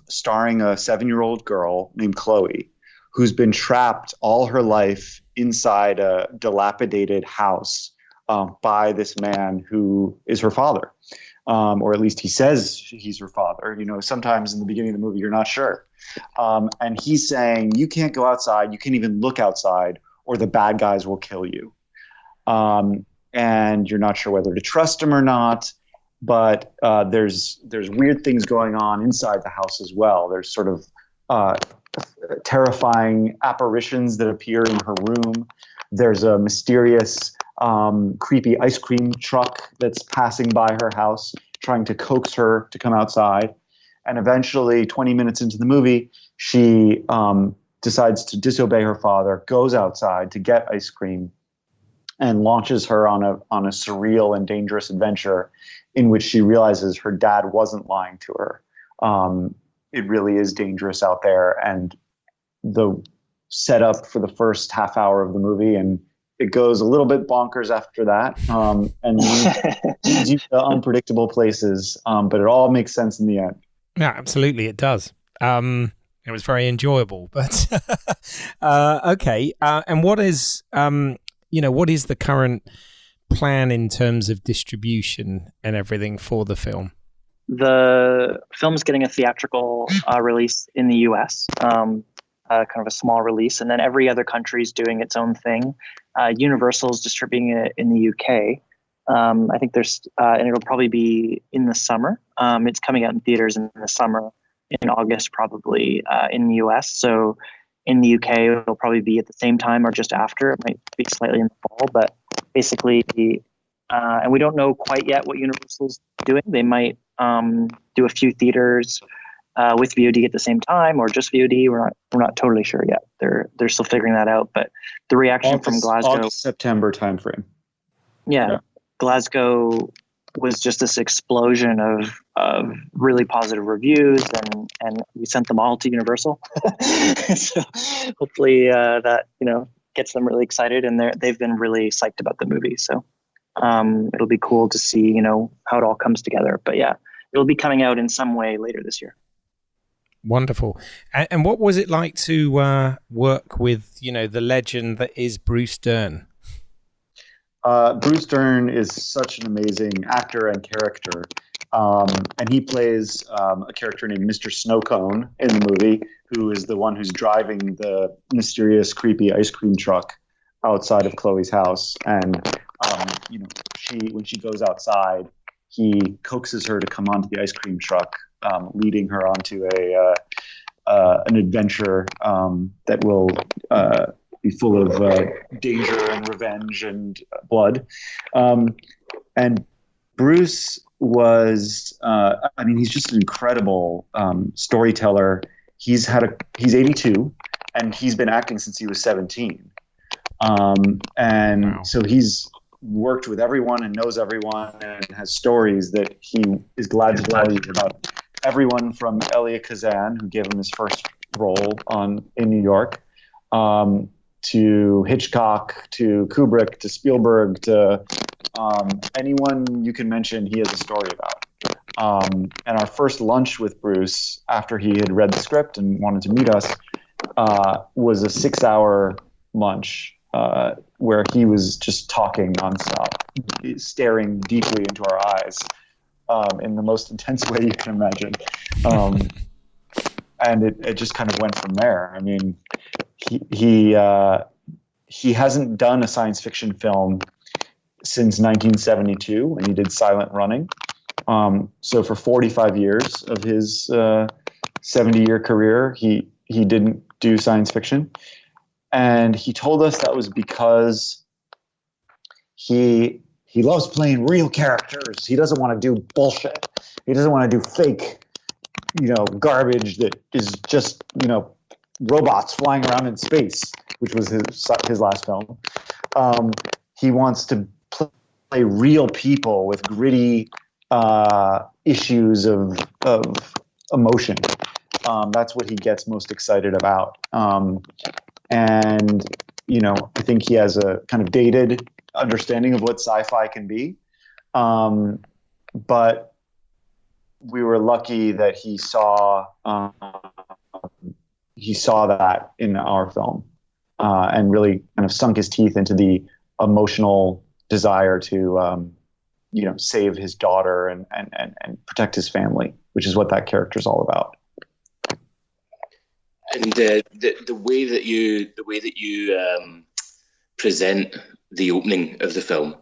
starring a 7-year-old girl named Chloe, who's been trapped all her life inside a dilapidated house by this man who is her father. Or at least he says he's her father. Sometimes in the beginning of the movie, you're not sure. And he's saying, you can't go outside. You can't even look outside, or the bad guys will kill you. And you're not sure whether to trust him or not. But there's weird things going on inside the house as well. There's sort of terrifying apparitions that appear in her room. There's a mysterious, creepy ice cream truck that's passing by her house, trying to coax her to come outside. And eventually, 20 minutes into the movie, she decides to disobey her father, goes outside to get ice cream, and launches her on a surreal and dangerous adventure in which she realizes her dad wasn't lying to her. It really is dangerous out there, and the setup for the first half hour of the movie, and it goes a little bit bonkers after that, and leads you to unpredictable places, but it all makes sense in the end. Yeah, absolutely, it does. It was very enjoyable, but okay. And what is the current plan in terms of distribution and everything for the film? The film's getting a theatrical release in the US, kind of a small release, and then every other country is doing its own thing. Universal's distributing it in the UK. I think and it'll probably be in the summer. It's coming out in theaters in the summer, in August probably, in the US. So in the UK, it'll probably be at the same time or just after. It might be slightly in the fall, but basically, and we don't know quite yet what Universal's doing. They might do a few theaters with VOD at the same time, or just VOD. We're not totally sure yet. They're still figuring that out. But the reaction from Glasgow, August, September timeframe. Yeah, Glasgow was just this explosion of really positive reviews, and we sent them all to Universal. So hopefully that gets them really excited, and they've been really psyched about the movie. So it'll be cool to see how it all comes together. But yeah, it'll be coming out in some way later this year. Wonderful. And what was it like to work with the legend that is Bruce Dern? Bruce Dern is such an amazing actor and character. And he plays a character named Mr. Snowcone in the movie, who is the one who's driving the mysterious, creepy ice cream truck outside of Chloe's house. And, when she goes outside, he coaxes her to come onto the ice cream truck, leading her onto an adventure that will be full of danger and revenge and blood. And Bruce was, he's just an incredible storyteller. He's 82, and he's been acting since he was 17. Wow. So he's worked with everyone and knows everyone and has stories that he is glad to tell you about. Everyone from Elia Kazan, who gave him his first role in New York, to Hitchcock, to Kubrick, to Spielberg, to anyone you can mention, he has a story about. And our first lunch with Bruce, after he had read the script and wanted to meet us, was a 6-hour lunch where he was just talking nonstop, staring deeply into our eyes in the most intense way you can imagine. And it just kind of went from there. I mean, he hasn't done a science fiction film since 1972 when he did Silent Running. So for 45 years of his 70-year career, he didn't do science fiction. And he told us that was because he loves playing real characters. He doesn't want to do bullshit. He doesn't want to do fake, garbage that is just, robots flying around in space, which was his last film. He wants to play real people with gritty issues of emotion. That's what he gets most excited about. And, I think he has a kind of dated understanding of what sci-fi can be. But we were lucky that he saw that in our film, and really kind of sunk his teeth into the emotional desire to, save his daughter and protect his family, which is what that character is all about. And the way that you present the opening of the film,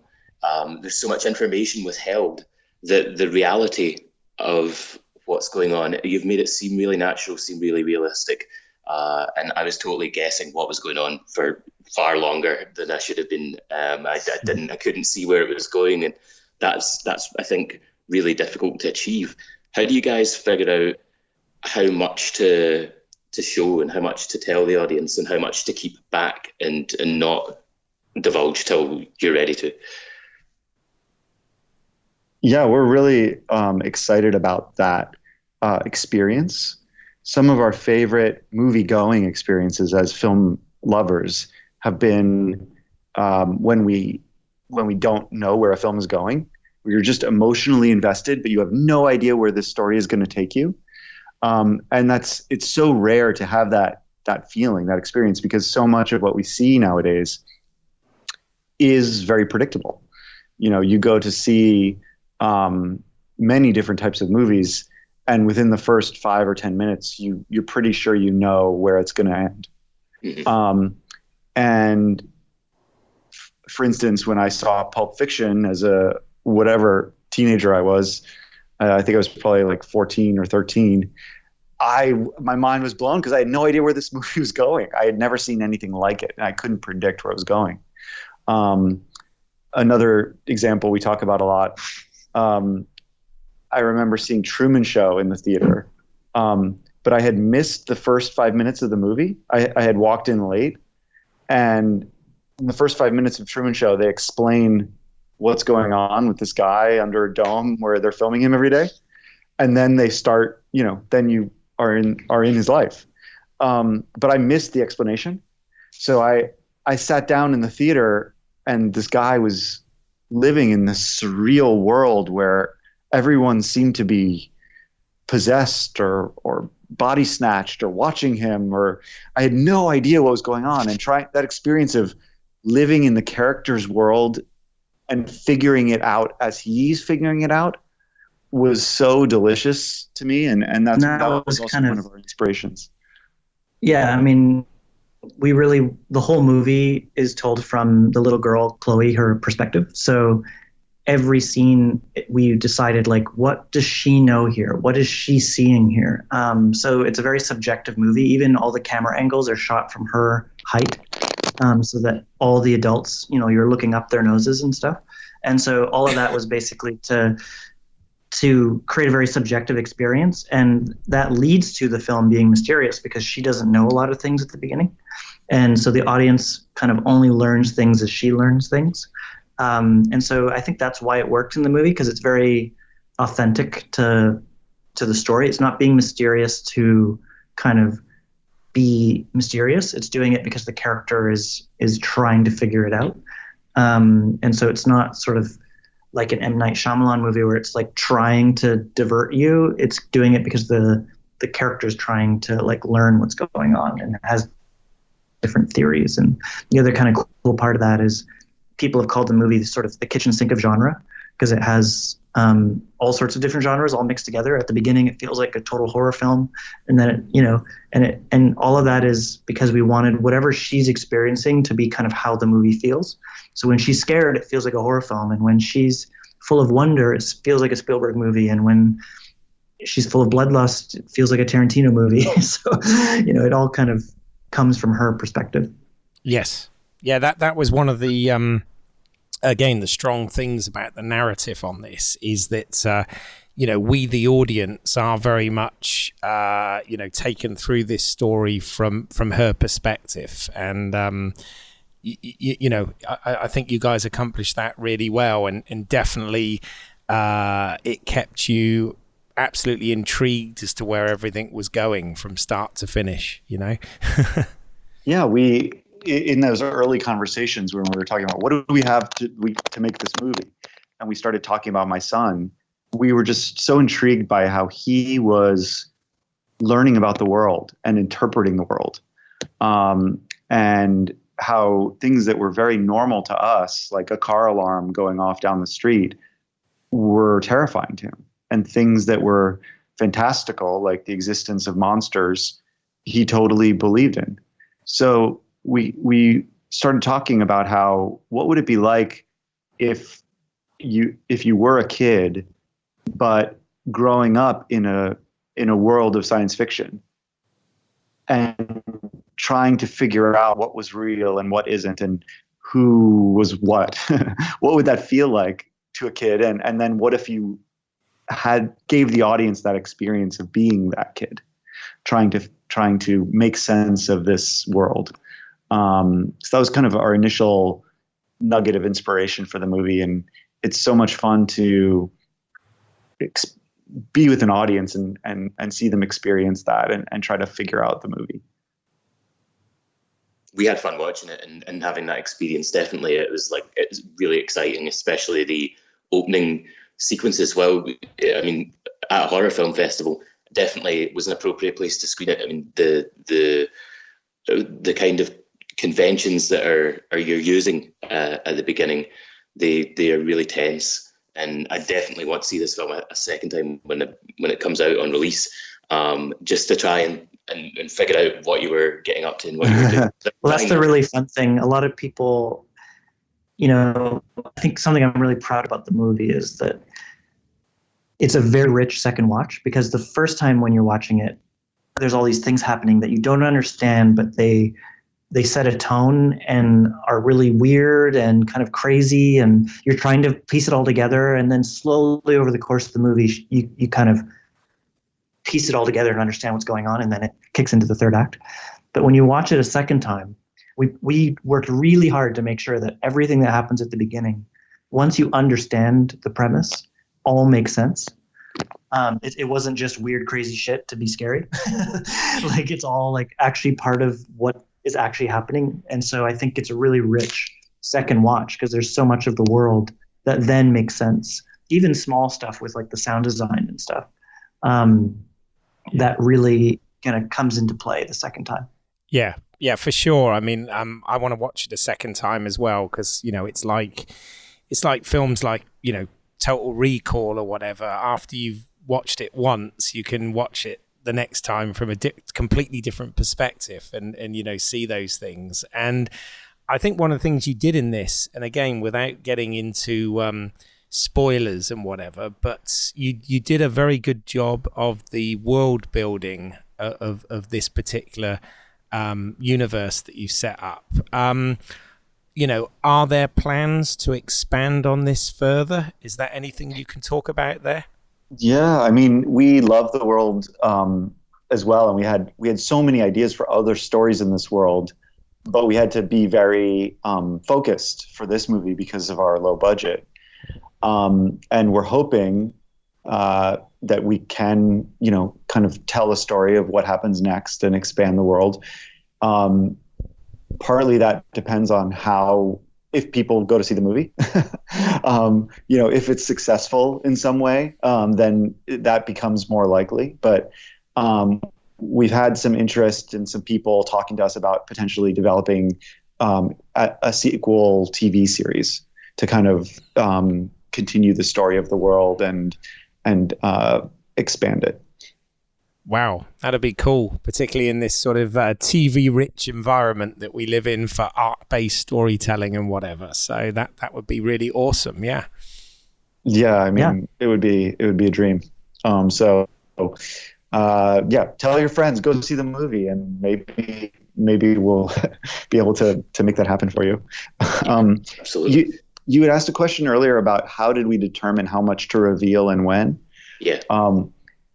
there's so much information withheld that the reality of what's going on, you've made it seem really natural, seem really realistic. And I was totally guessing what was going on for far longer than I should have been. I couldn't see where it was going, and that's I think really difficult to achieve. How do you guys figure out how much to show and how much to tell the audience and how much to keep back and not divulge till you're ready to? Yeah, we're really excited about that experience. Some of our favorite movie-going experiences as film lovers have been when we don't know where a film is going, where you're just emotionally invested, but you have no idea where this story is going to take you. And it's so rare to have that feeling, that experience, because so much of what we see nowadays is very predictable. You go to see many different types of movies, and within the first 5 or 10 minutes, you're pretty sure you know where it's going to end. Mm-hmm. And for instance, when I saw Pulp Fiction as a whatever teenager I was, I think I was probably like 14 or 13. My mind was blown because I had no idea where this movie was going. I had never seen anything like it, and I couldn't predict where it was going. Another example we talk about a lot. I remember seeing Truman Show in the theater, but I had missed the first 5 minutes of the movie. I had walked in late, and in the first 5 minutes of Truman Show, they explain what's going on with this guy under a dome where they're filming him every day. And then they start, then you are in his life. But I missed the explanation. So I sat down in the theater, and this guy was living in this surreal world where everyone seemed to be possessed or body snatched or watching him, or I had no idea what was going on. And that experience of living in the character's world and figuring it out as he's figuring it out was so delicious to me. And that was also one of our inspirations. Yeah. I mean, the whole movie is told from the little girl, Chloe, her perspective. So every scene we decided, like, what does she know here? What is she seeing here? So it's a very subjective movie. Even all the camera angles are shot from her height. So that all the adults, you're looking up their noses and stuff. And so all of that was basically to to create a very subjective experience, and that leads to the film being mysterious because she doesn't know a lot of things at the beginning, and so the audience kind of only learns things as she learns things, and so I think that's why it works in the movie, because it's very authentic to the story. It's not being mysterious to kind of be mysterious. It's doing it because the character is trying to figure it out, and so it's not sort of like an M. Night Shyamalan movie where it's like trying to divert you. It's doing it because the character is trying to like learn what's going on, and it has different theories. And the other kind of cool part of that is people have called the movie sort of the kitchen sink of genre, because it has all sorts of different genres all mixed together. At the beginning, it feels like a total horror film, and then and all of that is because we wanted whatever she's experiencing to be kind of how the movie feels. So when she's scared, it feels like a horror film, and when she's full of wonder, it feels like a Spielberg movie, and when she's full of bloodlust, it feels like a Tarantino movie. So it all kind of comes from her perspective. Yes, yeah, that was one of the again, the strong things about the narrative on this is that, we, the audience, are very much, taken through this story from her perspective. And, I think you guys accomplished that really well, and definitely it kept you absolutely intrigued as to where everything was going from start to finish, Yeah, in those early conversations when we were talking about what do we have to make this movie, and we started talking about my son, we were just so intrigued by how he was learning about the world and interpreting the world, and how things that were very normal to us, like a car alarm going off down the street, were terrifying to him, and things that were fantastical, like the existence of monsters, he totally believed in. So we started talking about what would it be like if you were a kid, but growing up in a world of science fiction and trying to figure out what was real and what isn't, and who was what. What would that feel like to a kid? And then what if you gave the audience that experience of being that kid, trying to make sense of this world. So that was kind of our initial nugget of inspiration for the movie, and it's so much fun to be with an audience and see them experience that and try to figure out the movie. We had fun watching it and having that experience. Definitely, it was really exciting, especially the opening sequences. Well, I mean, at a horror film festival, definitely was an appropriate place to screen it. I mean, the kind of conventions that are you're using at the beginning, they are really tense, and I definitely want to see this film a second time when it comes out on release, just to try and figure out what you were getting up to and what you were doing. Well, that's the really fun thing. A lot of people, I think something I'm really proud about the movie is that it's a very rich second watch, because the first time when you're watching it, there's all these things happening that you don't understand, but they set a tone and are really weird and kind of crazy, and you're trying to piece it all together, and then slowly over the course of the movie you kind of piece it all together and understand what's going on, and then it kicks into the third act. But when you watch it a second time, we worked really hard to make sure that everything that happens at the beginning, once you understand the premise, all makes sense. It wasn't just weird, crazy shit to be scary. Like, it's all like actually part of what is actually happening. And so I think it's a really rich second watch, because there's so much of the world that then makes sense. Even small stuff with like the sound design and stuff, that really kind of comes into play the second time. Yeah, for sure. I mean, I want to watch it a second time as well, because it's like films like Total Recall or whatever. After you've watched it once, you can watch it the next time from a completely different perspective and see those things. And I think one of the things you did in this, and again, without getting into spoilers and whatever, but you did a very good job of the world building of this particular universe that you set up. Are there plans to expand on this further? Is there anything you can talk about there? Yeah, I mean, we love the world as well, and we had so many ideas for other stories in this world, but we had to be very focused for this movie because of our low budget. And we're hoping that we can, kind of tell a story of what happens next and expand the world. Partly that depends on if people go to see the movie. If it's successful in some way, then that becomes more likely. But we've had some interest in some people talking to us about potentially developing a sequel TV series to kind of continue the story of the world and expand it. Wow, that'd be cool, particularly in this sort of TV-rich environment that we live in for art-based storytelling and whatever. So that would be really awesome. Yeah. Yeah, I mean, It would be a dream. Tell your friends, go see the movie, and maybe we'll be able to make that happen for you. Absolutely. You had asked a question earlier about how did we determine how much to reveal and when. Yeah.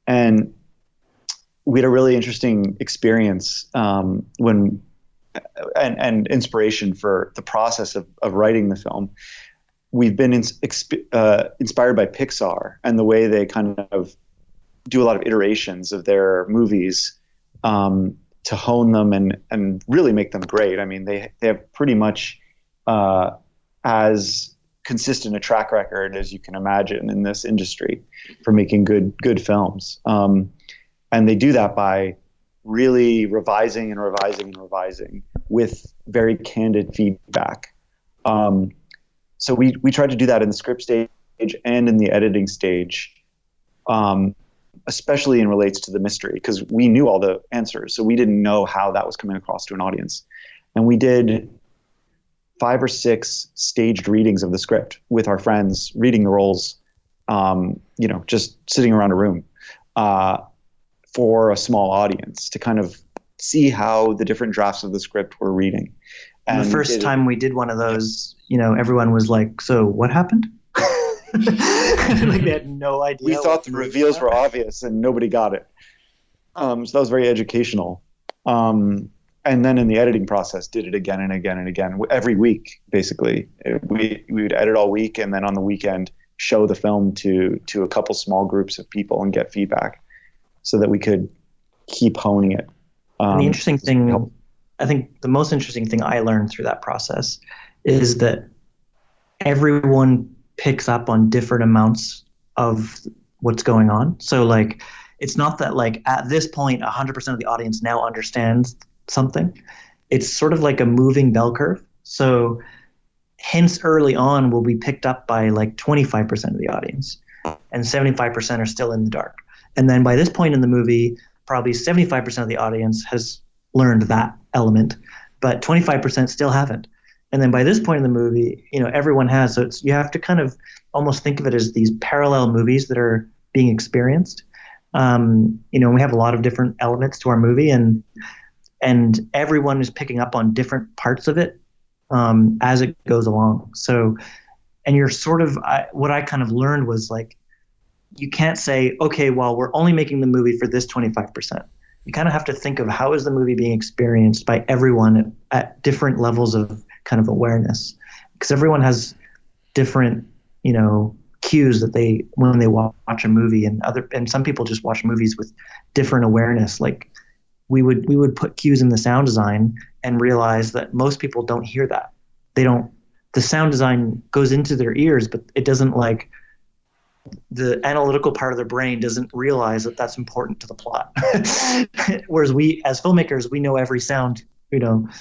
And we had a really interesting experience and inspiration for the process of writing the film. We've been inspired by Pixar and the way they kind of do a lot of iterations of their movies to hone them and really make them great. I mean, they have pretty much as consistent a track record as you can imagine in this industry for making good films. And they do that by really revising and revising and revising with very candid feedback. So we tried to do that in the script stage and in the editing stage, especially in relates to the mystery, because we knew all the answers, so we didn't know how that was coming across to an audience. And we did 5 or 6 staged readings of the script with our friends, reading the roles, just sitting around a room. For a small audience to kind of see how the different drafts of the script were reading. And the first time we did one of those, everyone was like, so what happened? Like they had no idea. We thought the reveals were obvious and nobody got it. So that was very educational. And then in the editing process, did it again and again and again, every week, basically. We would edit all week, and then on the weekend, show the film to a couple small groups of people and get feedback, so that we could keep honing it. The interesting thing, I think the most interesting thing I learned through that process is that everyone picks up on different amounts of what's going on. So like, it's not that like at this point, 100% of the audience now understands something. It's sort of like a moving bell curve. So hints early on will be picked up by like 25% of the audience, and 75% are still in the dark. And then by this point in the movie, probably 75% of the audience has learned that element, but 25% still haven't. And then by this point in the movie, everyone has. So you have to kind of almost think of it as these parallel movies that are being experienced. We have a lot of different elements to our movie, and everyone is picking up on different parts of it as it goes along. So, and you're sort of, what I kind of learned was like, you can't say, okay, well, we're only making the movie for this 25%. You kind of have to think of how is the movie being experienced by everyone at different levels of kind of awareness, because everyone has different, cues that when they watch a movie, and some people just watch movies with different awareness. Like we would put cues in the sound design and realize that most people don't hear that. The sound design goes into their ears, but it doesn't like, the analytical part of their brain doesn't realize that that's important to the plot. Whereas we, as filmmakers, we know every sound,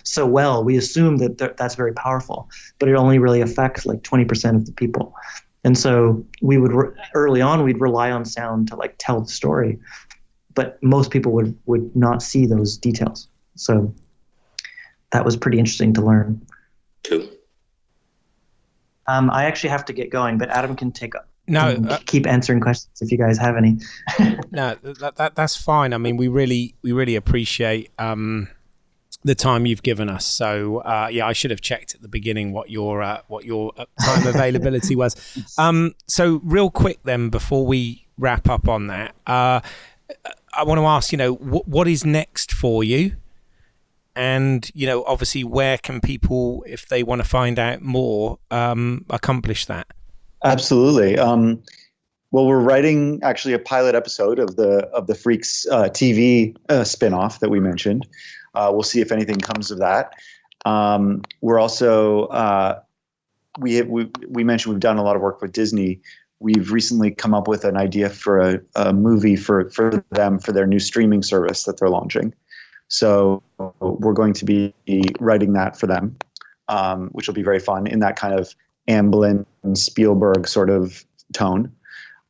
so well, we assume that that's very powerful, but it only really affects like 20% of the people. And so we would, early on, we'd rely on sound to like tell the story, but most people would not see those details. So that was pretty interesting to learn. Cool. I actually have to get going, but Adam can keep answering questions if you guys have any. No, that's fine. I mean, we really appreciate the time you've given us. So I should have checked at the beginning what your time availability was. So real quick then, before we wrap up on that, I want to ask, what is next for you? And, obviously, where can people, if they want to find out more, accomplish that? Absolutely. Well, we're writing actually a pilot episode of the Freaks TV spinoff that we mentioned. We'll see if anything comes of that. We're also we mentioned we've done a lot of work with Disney. We've recently come up with an idea for a movie for them for their new streaming service that they're launching. So we're going to be writing that for them, which will be very fun in that kind of Amblin Spielberg sort of tone.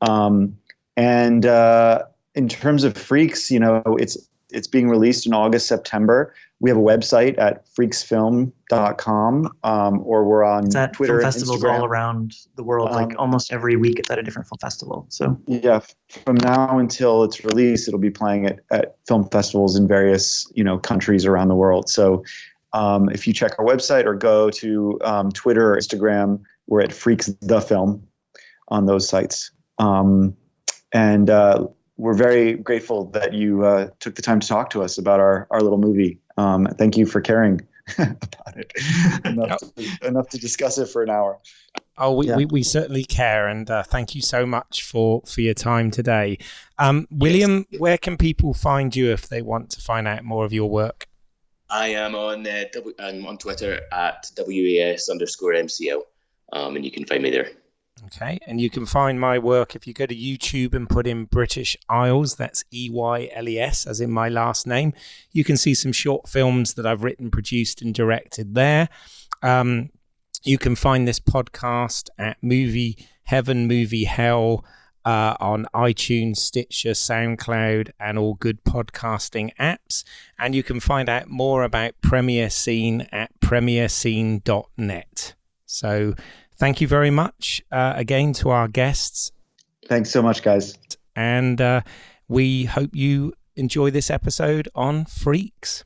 And in terms of Freaks, it's being released in August, September. We have a website at freaksfilm.com, or we're on Twitter film and festivals Instagram. all around the world. Like almost every week, it's at a different film festival. So yeah, from now until it's released, it'll be playing at film festivals in various countries around the world. So if you check our website or go to Twitter or Instagram, we're at Freaks the Film on those sites. And we're very grateful that you took the time to talk to us about our little movie. Thank you for caring about it enough to discuss it for an hour. Oh, we certainly care, and thank you so much for your time today. William, where can people find you if they want to find out more of your work? I am on I'm on Twitter at WAS_MCL, and you can find me there. Okay, and you can find my work if you go to YouTube and put in British Isles, that's EYLES, as in my last name. You can see some short films that I've written, produced, and directed there. You can find this podcast at Movie Heaven, Movie Hell, on iTunes, Stitcher, SoundCloud, and all good podcasting apps. And you can find out more about Premiere Scene at premierscene.net. So thank you very much again to our guests. Thanks so much, guys. And we hope you enjoy this episode on Freaks.